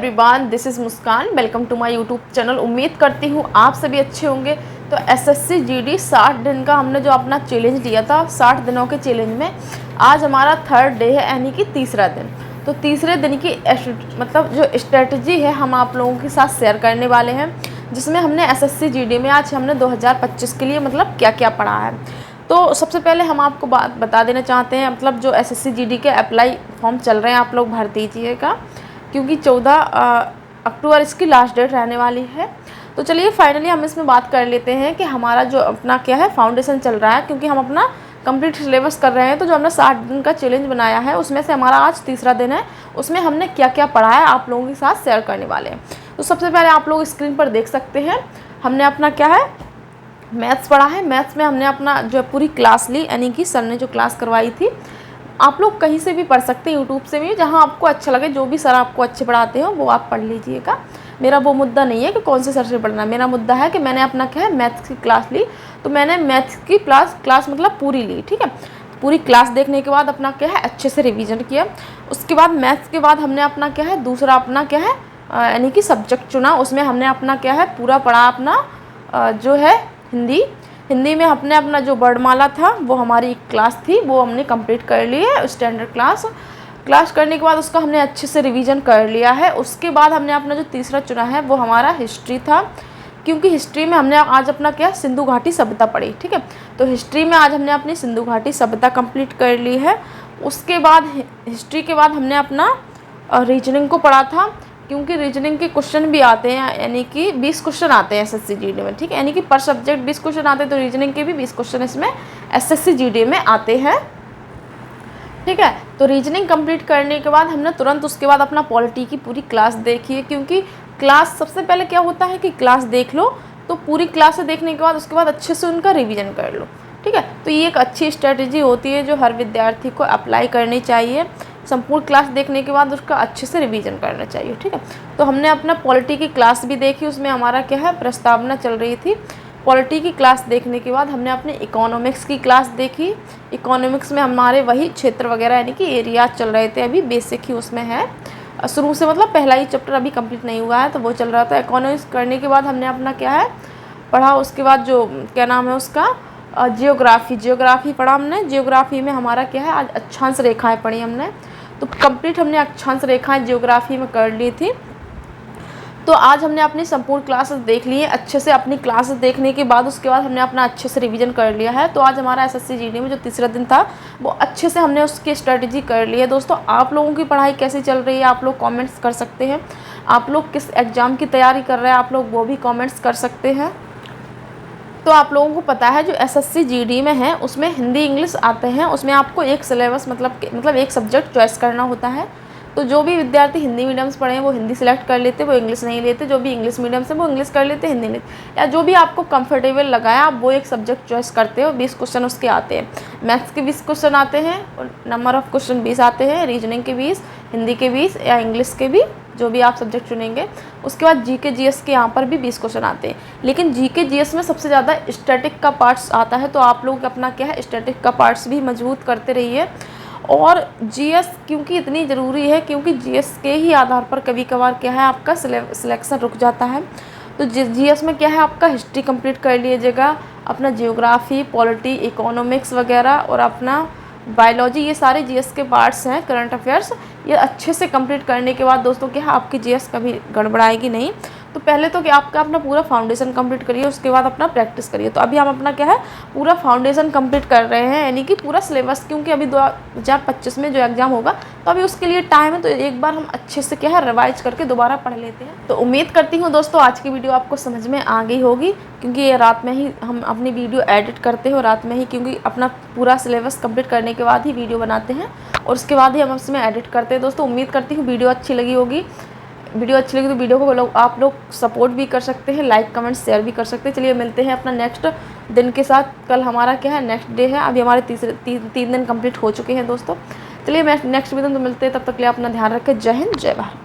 Everyone, this is Muskan. Welcome to my YouTube channel. उम्मीद करती हूँ आप सभी अच्छे होंगे। तो एसएससी जीडी 60 दिन का हमने जो अपना चैलेंज लिया था, 60 दिनों के चैलेंज में आज हमारा थर्ड डे है, यानी कि तीसरा दिन। तो तीसरे दिन की मतलब जो स्ट्रेटजी है हम आप लोगों के साथ शेयर करने वाले हैं, जिसमें हमने एसएससी जीडी में आज हमने 2025 के लिए मतलब क्या क्या पढ़ा है। तो सबसे पहले हम आपको बात बता देना चाहते हैं, मतलब जो एसएससी जीडी के अप्लाई फॉर्म चल रहे हैं आप लोग भर दीजिएगा, क्योंकि 14 अक्टूबर इसकी लास्ट डेट रहने वाली है। तो चलिए फाइनली हम इसमें बात कर लेते हैं कि हमारा जो अपना क्या है फाउंडेशन चल रहा है, क्योंकि हम अपना कंप्लीट सिलेबस कर रहे हैं। तो जो हमने 60 दिन का चैलेंज बनाया है उसमें से हमारा आज तीसरा दिन है, उसमें हमने क्या क्या पढ़ा है आप लोगों के साथ शेयर करने वाले हैं। तो सबसे पहले आप लोग स्क्रीन पर देख सकते हैं, हमने अपना क्या है मैथ्स पढ़ा है। मैथ्स में हमने अपना जो पूरी क्लास ली, यानी कि सर ने जो क्लास करवाई थी। आप लोग कहीं से भी पढ़ सकते हैं, यूट्यूब से भी, जहां आपको अच्छा लगे, जो भी सर आपको अच्छे पढ़ाते हो वो आप पढ़ लीजिएगा। मेरा वो मुद्दा नहीं है कि कौन से सर से पढ़ना है, मेरा मुद्दा है कि मैंने अपना क्या है मैथ्स की क्लास ली। तो मैंने मैथ्स की क्लास मतलब पूरी ली, ठीक है। पूरी क्लास देखने के बाद अपना क्या है अच्छे से रिवीजन किया। उसके बाद मैथ्स के बाद हमने अपना क्या है दूसरा अपना क्या है यानी कि सब्जेक्ट चुना। उसमें हमने अपना क्या है पूरा पढ़ा अपना जो है हिंदी में हमने अपना जो वर्णमाला था वो हमारी क्लास थी, वो हमने कंप्लीट कर ली है। स्टैंडर्ड क्लास करने के बाद उसका हमने अच्छे से रिवीजन कर लिया है। उसके बाद हमने अपना जो तीसरा चुना है वो हमारा हिस्ट्री था, क्योंकि हिस्ट्री में हमने आज अपना क्या सिंधु घाटी सभ्यता पढ़ी, ठीक है। तो हिस्ट्री में आज हमने अपनी सिंधु घाटी सभ्यता कंप्लीट कर ली है। उसके बाद हिस्ट्री के बाद हमने अपना रीजनिंग को पढ़ा था, क्योंकि रीजनिंग के क्वेश्चन भी आते हैं, यानी कि 20 क्वेश्चन आते हैं एसएससी जीडी में, ठीक है। यानी कि पर सब्जेक्ट 20 क्वेश्चन आते हैं, तो रीजनिंग के भी 20 क्वेश्चन इसमें एसएससी जीडी में आते हैं, ठीक है। तो रीजनिंग कंप्लीट करने के बाद हमने तुरंत उसके बाद अपना पॉलिटी की पूरी क्लास देखी है, क्योंकि क्लास सबसे पहले क्या होता है कि क्लास देख लो, तो पूरी क्लास देखने के बाद उसके बाद अच्छे से उनका रिवीजन कर लो, ठीक है। तो ये एक अच्छी स्ट्रेटजी होती है जो हर विद्यार्थी को अप्लाई करनी चाहिए। संपूर्ण क्लास देखने के बाद उसका अच्छे से रिवीजन करना चाहिए, ठीक है। तो हमने अपना पॉलिटी की क्लास भी देखी, उसमें हमारा क्या है प्रस्तावना चल रही थी। पॉलिटी की क्लास देखने के बाद हमने अपने इकोनॉमिक्स की क्लास देखी। इकोनॉमिक्स में हमारे वही क्षेत्र वगैरह यानी कि एरिया चल रहे थे, अभी बेसिक ही उसमें है शुरू से, मतलब पहला ही चैप्टर अभी कंप्लीट नहीं हुआ है, तो वो चल रहा था। इकोनॉमिक्स करने के बाद हमने अपना क्या है पढ़ा, उसके बाद जो क्या नाम है उसका जियोग्राफी पढ़ा हमने। जियोग्राफी में हमारा क्या है आज अक्षांश रेखाएं पढ़ी हमने, तो कंप्लीट हमने अक्षांश रेखाएं जियोग्राफी में कर ली थी। तो आज हमने अपनी संपूर्ण क्लासेस देख ली है अच्छे से। अपनी क्लासेस देखने के बाद उसके बाद हमने अपना अच्छे से रिवीजन कर लिया है। तो आज हमारा एसएससी जीडी में जो तीसरा दिन था वो अच्छे से हमने उसकी स्ट्रेटजी कर ली है। दोस्तों आप लोगों की पढ़ाई कैसी चल रही है आप लोग कमेंट्स कर सकते हैं। आप लोग किस एग्ज़ाम की तैयारी कर रहे हैं आप लोग वो भी कमेंट्स कर सकते हैं। तो आप लोगों को पता है जो एसएससी जीडी में है उसमें हिंदी इंग्लिश आते हैं, उसमें आपको एक सिलेबस मतलब एक सब्जेक्ट चॉइस करना होता है। तो जो भी विद्यार्थी हिंदी मीडियम से पढ़े हैं वो हिंदी सिलेक्ट कर लेते, वो इंग्लिश नहीं लेते। जो भी इंग्लिश मीडियम से वो इंग्लिश कर लेते, हिंदी नहीं, या जो भी आपको कंफर्टेबल लगाया आप वो एक सब्जेक्ट चॉइस करते हो। 20 क्वेश्चन उसके आते हैं, मैथ्स के 20 क्वेश्चन आते हैं और नंबर ऑफ़ क्वेश्चन 20 आते हैं, रीजनिंग के 20, हिंदी के 20 या इंग्लिश के भी, जो भी आप सब्जेक्ट चुनेंगे। उसके बाद जीके जीएस के यहाँ पर भी 20 क्वेश्चन आते हैं, लेकिन जीके जीएस में सबसे ज़्यादा स्टैटिक का पार्ट्स आता है। तो आप लोग अपना क्या है स्टैटिक का पार्ट्स भी मजबूत करते रहिए। और जीएस क्योंकि इतनी ज़रूरी है, क्योंकि जीएस के ही आधार पर कभी कभार क्या है आपका सिलेक्शन रुक जाता है। तो जीएस में क्या है आपका हिस्ट्री कंप्लीट कर लीजिएगा, अपना जियोग्राफी, पॉलिटी, इकोनॉमिक्स वगैरह और अपना बायोलॉजी, ये सारे जीएस के पार्ट्स हैं। करंट अफेयर्स ये अच्छे से कंप्लीट करने के बाद दोस्तों क्या है आपकी जीएस कभी गड़बड़ाएगी नहीं। तो पहले तो क्या आपका अपना पूरा फाउंडेशन कंप्लीट करिए, उसके बाद अपना प्रैक्टिस करिए। तो अभी हम अपना क्या है पूरा फाउंडेशन कंप्लीट कर रहे हैं, यानी कि पूरा सिलेबस, क्योंकि अभी 2025 में जो एग्ज़ाम होगा तो अभी उसके लिए टाइम है। तो एक बार हम अच्छे से क्या है रिवाइज करके दोबारा पढ़ लेते हैं। तो उम्मीद करती हूँ दोस्तों आज की वीडियो आपको समझ में आ गई होगी, क्योंकि ये रात में ही हम अपनी वीडियो एडिट करते हैं, रात में ही, क्योंकि अपना पूरा सिलेबस कंप्लीट करने के बाद ही वीडियो बनाते हैं और उसके बाद ही हम उसमें एडिट करते हैं। दोस्तों उम्मीद करती हूँ वीडियो अच्छी लगी होगी। वीडियो अच्छी लगी तो वीडियो को आप लोग सपोर्ट भी कर सकते हैं, लाइक कमेंट शेयर भी कर सकते हैं। चलिए मिलते हैं अपना नेक्स्ट दिन के साथ। कल हमारा क्या है नेक्स्ट डे है, अभी हमारे तीन दिन कंप्लीट हो चुके हैं दोस्तों। चलिए नेक्स्ट दिन तो मिलते हैं, तब तक के लिए अपना ध्यान रखें। जय हिंद जय भारत।